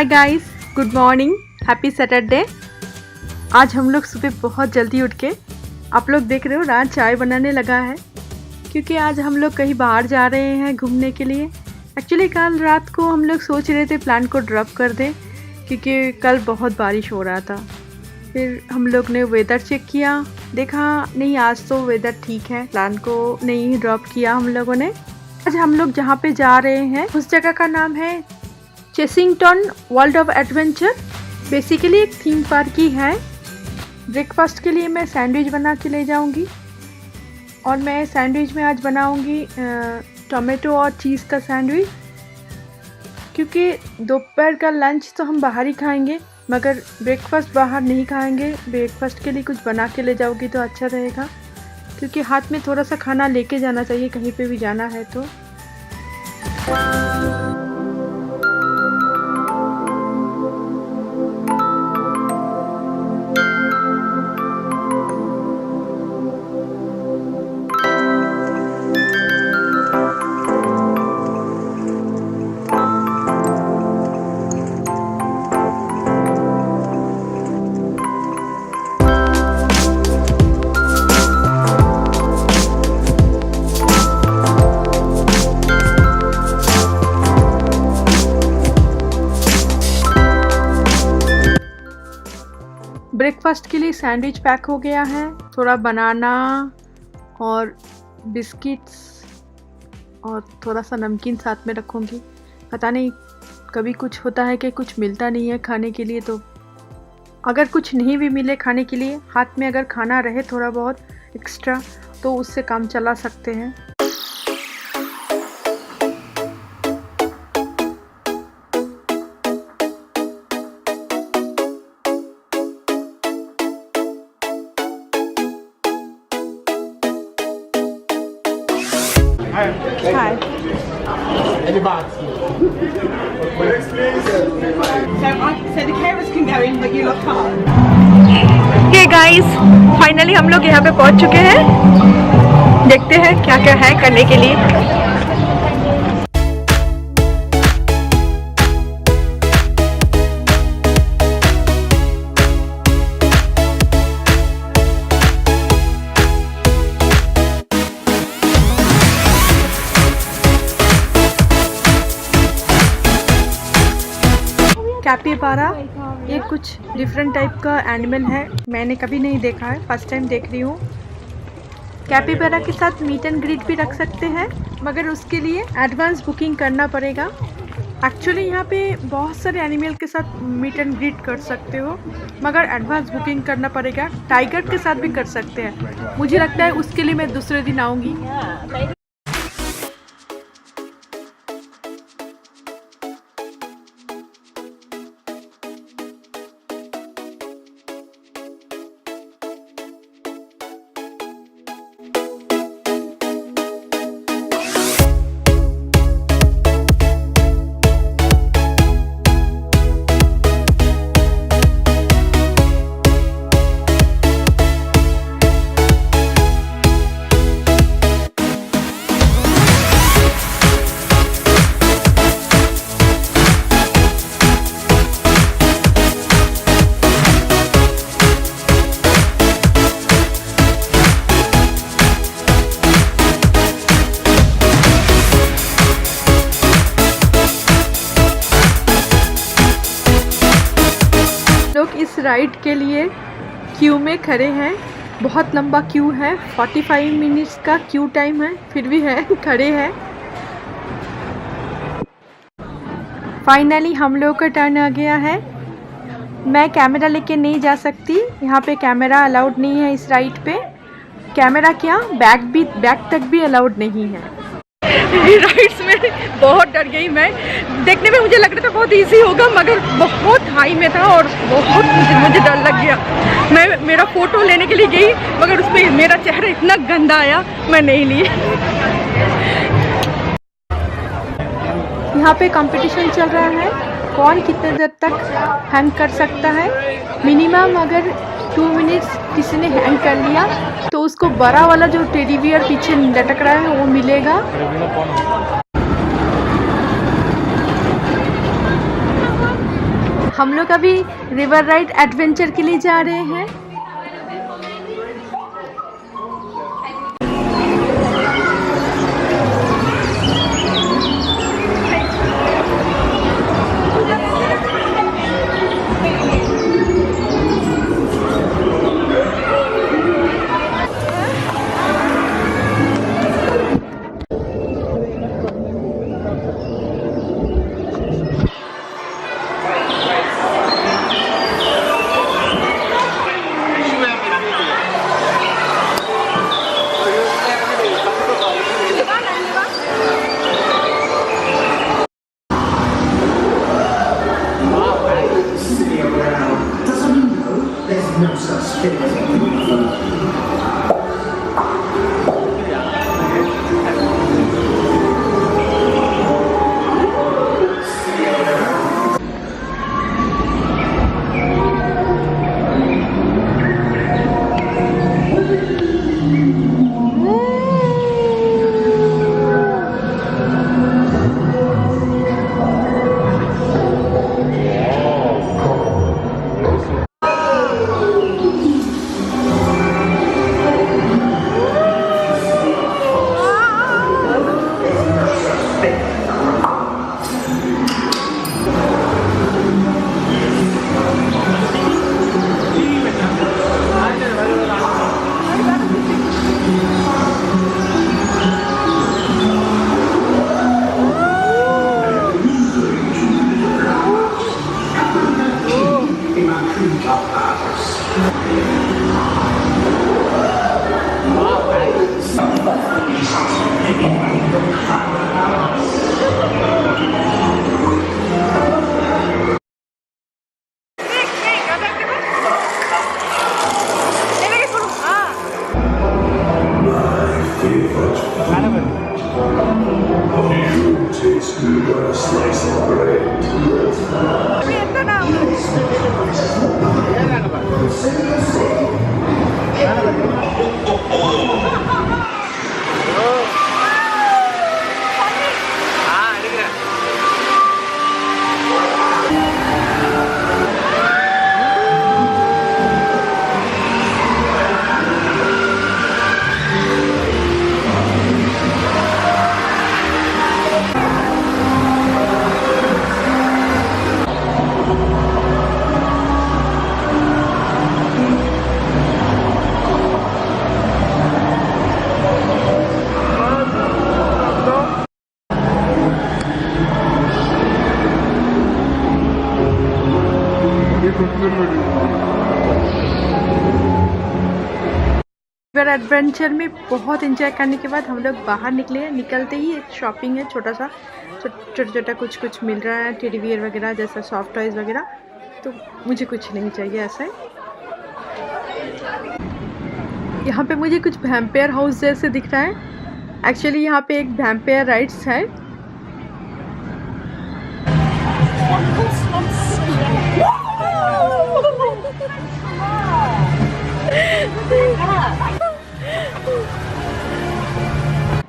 Hi guys, good morning, happy Saturday. आज हम लोग सुबह बहुत जल्दी उठ के, आप लोग देख रहे हो रात चाय बनाने लगा है, क्योंकि आज हम लोग कहीं बाहर जा रहे हैं घूमने के लिए। एक्चुअली कल रात को हम लोग सोच रहे थे प्लान को ड्रॉप कर दें, क्योंकि कल बहुत बारिश हो रहा था। फिर हम लोग ने वेदर चेक किया, देखा नहीं आज तो वेदर ठीक है, प्लान को नहीं ड्रॉप किया हम लोगों ने। आज हम लोग जहाँ पे जा रहे हैं उस जगह का नाम है चेसिंगटन वर्ल्ड ऑफ एडवेंचर। बेसिकली एक थीम पार्क ही है। ब्रेकफास्ट के लिए मैं सैंडविच बना के ले जाऊंगी, और मैं सैंडविच में आज बनाऊंगी टोमेटो और चीज़ का सैंडविच, क्योंकि दोपहर का लंच तो हम बाहर ही खाएंगे, मगर ब्रेकफास्ट बाहर नहीं खाएंगे। ब्रेकफास्ट के लिए कुछ बना के ले जाओगी तो अच्छा रहेगा, क्योंकि हाथ में थोड़ा सा खाना लेके जाना चाहिए कहीं पे भी जाना है तो। ब्रेकफास्ट के लिए सैंडविच पैक हो गया है, थोड़ा बनाना और बिस्किट्स और थोड़ा सा नमकीन साथ में रखूँगी। पता नहीं कभी कुछ होता है कि कुछ मिलता नहीं है खाने के लिए, तो अगर कुछ नहीं भी मिले खाने के लिए, हाथ में अगर खाना रहे थोड़ा बहुत एक्स्ट्रा, तो उससे काम चला सकते हैं। Hi. Any bags? So the carers can go in, but you look hard. Hey guys, finally हम लोग यहाँ पे पहुँच चुके हैं। देखते हैं क्या क्या है करने के लिए। कैपिबारा ये कुछ डिफरेंट टाइप का एनिमल है, मैंने कभी नहीं देखा है, फर्स्ट टाइम देख रही हूँ। कैपिबारा के साथ मीट एंड ग्रीट भी रख सकते हैं, मगर उसके लिए एडवांस बुकिंग करना पड़ेगा। एक्चुअली यहाँ पे बहुत सारे एनिमल के साथ मीट एंड ग्रीट कर सकते हो, मगर एडवांस बुकिंग करना पड़ेगा। टाइगर के साथ भी कर सकते हैं, मुझे लगता है उसके लिए मैं दूसरे दिन आऊँगी। लोग इस राइड के लिए क्यू में खड़े हैं, बहुत लंबा क्यू है, 45 मिनट्स का क्यू टाइम है, फिर भी है खड़े हैं। फाइनली हम लोगों का टर्न आ गया है। मैं कैमरा लेके नहीं जा सकती, यहाँ पे कैमरा अलाउड नहीं है इस राइड पे। कैमरा क्या, बैग तक भी अलाउड नहीं है। राइड्स में बहुत डर गई मैं। देखने में मुझे लग रहा था बहुत इजी होगा, मगर बहुत हाई में था और बहुत मुझे डर लग गया। मैं मेरा फ़ोटो लेने के लिए गई, मगर उस पर मेरा चेहरा इतना गंदा आया, मैं नहीं ली। यहाँ पे कंपटीशन चल रहा है, कौन कितने देर तक हैंग कर सकता है। मिनिमम अगर 2 मिनट्स किसी ने हैंग कर लिया तो उसको बड़ा वाला जो टेडी बियर पीछे लटक रहा है वो मिलेगा। हम लोग अभी रिवर राइड एडवेंचर के लिए जा रहे हैं। रिवर एडवेंचर में बहुत एंजॉय करने के बाद हम लोग बाहर निकले। निकलते ही एक शॉपिंग है, छोटा सा छोटा कुछ मिल रहा है, टेडी बियर वगैरह जैसा सॉफ्ट टॉयज़ वगैरह। तो मुझे कुछ नहीं चाहिए ऐसा है। यहाँ पे मुझे कुछ वैम्पायर हाउस जैसे दिख रहा है। एक्चुअली यहाँ पे एक वैम्पायर राइड्स है।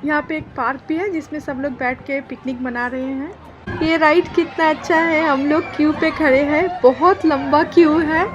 यहाँ पे एक पार्क भी है जिसमें सब लोग बैठ के पिकनिक मना रहे हैं। ये राइड कितना अच्छा है। हम लोग क्यू पे खड़े हैं, बहुत लंबा क्यू है।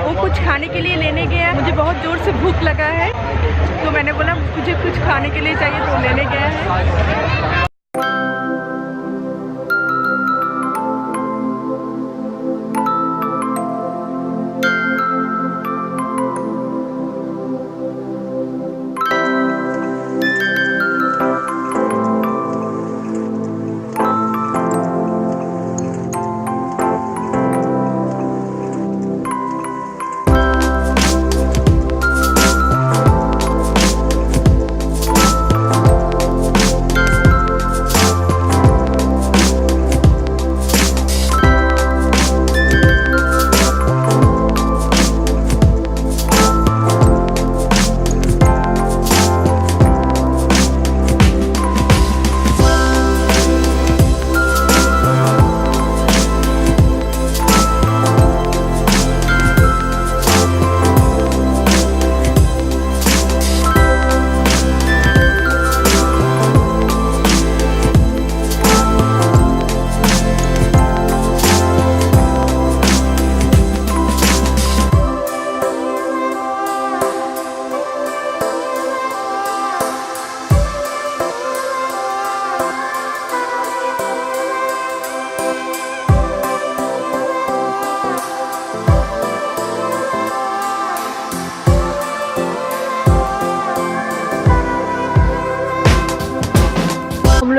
वो कुछ खाने के लिए लेने गया। मुझे बहुत ज़ोर से भूख लगा है तो मैंने बोला मुझे कुछ खाने के लिए चाहिए तो लेने गया है।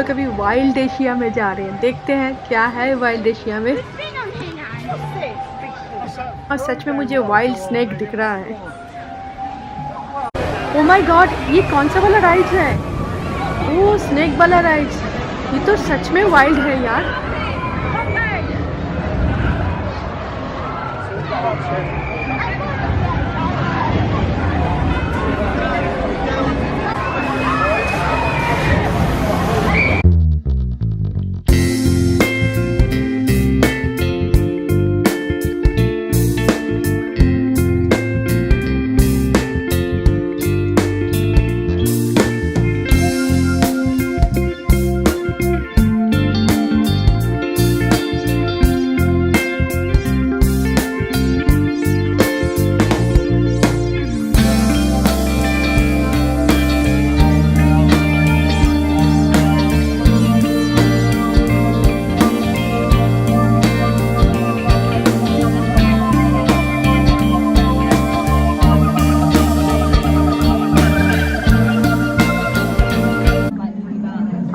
लोग अभी वाइल्ड एशिया में जा रहे हैं। देखते हैं क्या है वाइल्ड एशिया में। और सच में मुझे वाइल्ड स्नेक दिख रहा है। ओ माय गॉड, ये कौन सा वाला राइड है? ओह, स्नेक वाला राइड। ये तो सच में वाइल्ड है यार।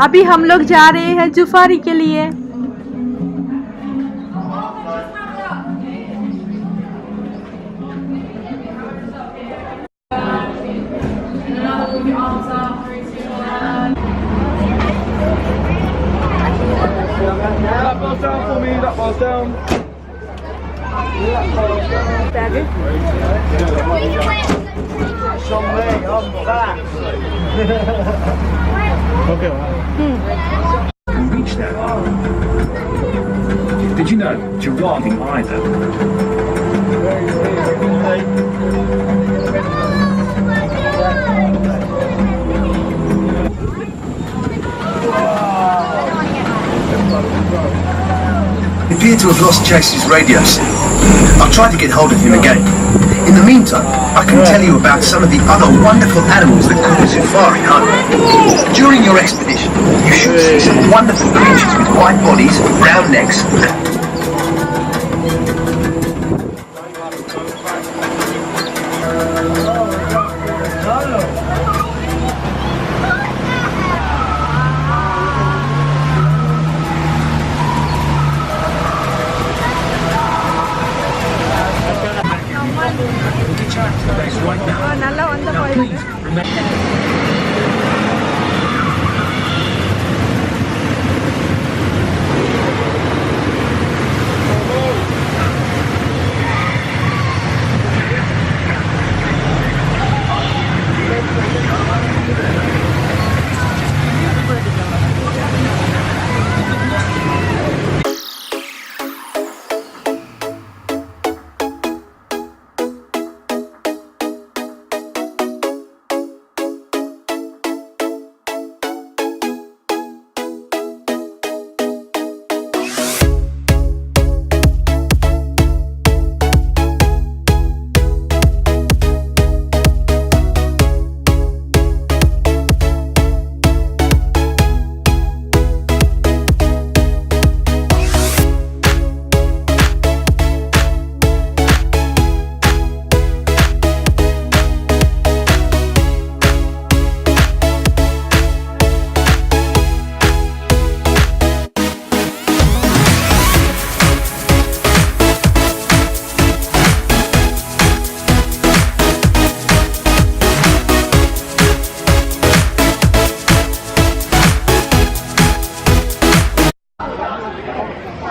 अभी हम लोग जा रहे हैं जुफारी के लिए। Reach that. Did you know giraffe either? He appeared to have lost Chase's radio signal. I'll try to get hold of him again. In the meantime, I can tell you about some of the other wonderful animals that call safari home. During your expedition, you should see some wonderful creatures with white bodies, brown necks,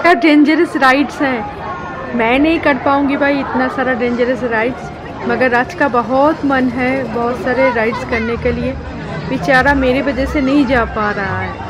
क्या dangerous rides हैं। मैं नहीं कर पाऊँगी भाई इतना सारा dangerous rides, मगर राज का बहुत मन है बहुत सारे राइड्स करने के लिए। बेचारा मेरी वजह से नहीं जा पा रहा है।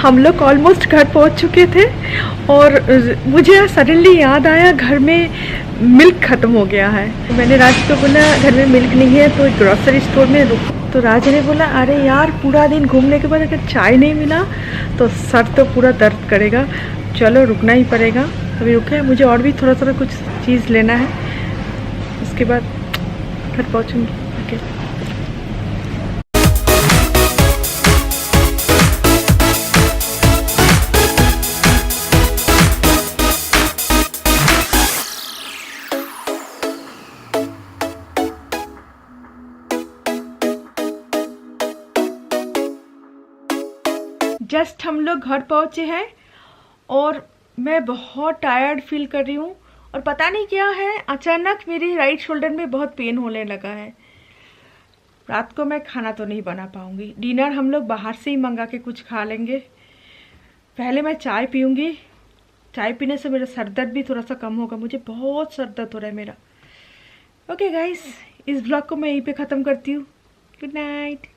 हम लोग ऑलमोस्ट घर पहुंच चुके थे और मुझे सडनली याद आया घर में मिल्क ख़त्म हो गया है। मैंने राज को बोला घर में मिल्क नहीं है तो ग्रोसरी स्टोर में रुक तो राज ने बोला अरे यार पूरा दिन घूमने के बाद अगर चाय नहीं मिला तो सर तो पूरा दर्द करेगा, चलो रुकना ही पड़ेगा। अभी रुके, मुझे और भी थोड़ा थोड़ा कुछ चीज़ लेना है, उसके बाद घर पहुँचूँगी। ओके जस्ट हम लोग घर पहुँचे हैं और मैं बहुत टायर्ड फील कर रही हूँ और पता नहीं क्या है, अचानक मेरी राइट शोल्डर में बहुत पेन होने लगा है। रात को मैं खाना तो नहीं बना पाऊँगी, डिनर हम लोग बाहर से ही मंगा के कुछ खा लेंगे। पहले मैं चाय पीऊँगी, चाय पीने से मेरा सर दर्द भी थोड़ा सा कम होगा, मुझे बहुत सर दर्द हो रहा है मेरा। ओके गाइस, इस ब्लॉग को मैं यहीं पे ख़त्म करती हूँ। Good night.